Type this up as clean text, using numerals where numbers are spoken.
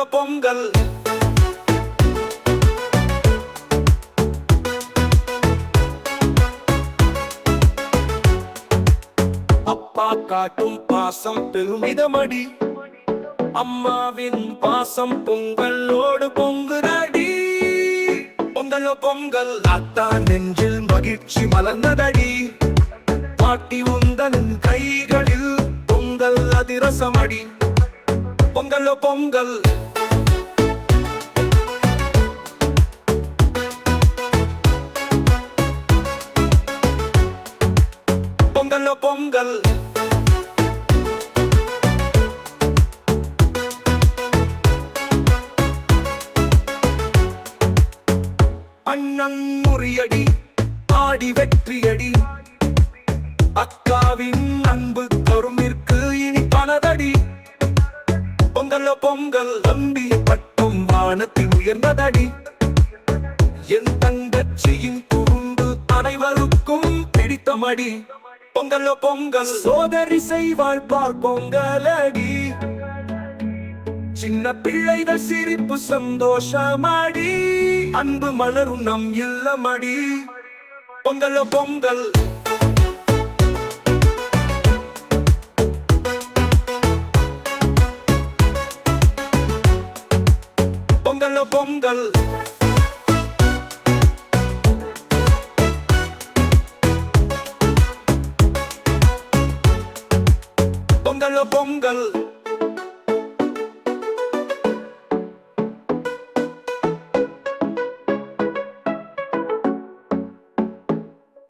பொங்கலோ பொங்கல். அப்பா காட்டும் பாசம் பெருமிதமடி, அம்மாவின் பாசம் பொங்கலோடு பொங்குதடி. பொங்கலோ பொங்கல். அத்தா நெஞ்சில் மகிழ்ச்சி மலர்ந்ததடி, பாட்டி உந்தன் கைகளில் பொங்கல் அதிரசமடி. பொங்கலோ பொங்கல். பொங்கலோ பொங்கல். அண்ணன் முறியடி, ஆடி வெற்றியடி, அக்காவின் அன்பு கருமிற்கு இனி பணதடி. பொங்கலோ பொங்கல். தம்பி பட்டும் வானத்தில் உயர்ந்ததடி, என் தங்கச்சியின் குறும்பு அனைவருக்கும் பிடித்தமடி. பொங்கலோ பொங்கல். சோதரி செய்வாள் பார் பொங்கலடி, சின்ன பிள்ளைகள் சிரிப்பு சந்தோஷமடி, அன்பு மலரும் நம் இல்லமடி. பொங்கலோ பொங்கல். பொங்கலோ பொங்கல். பொங்கலோ பொங்கல்.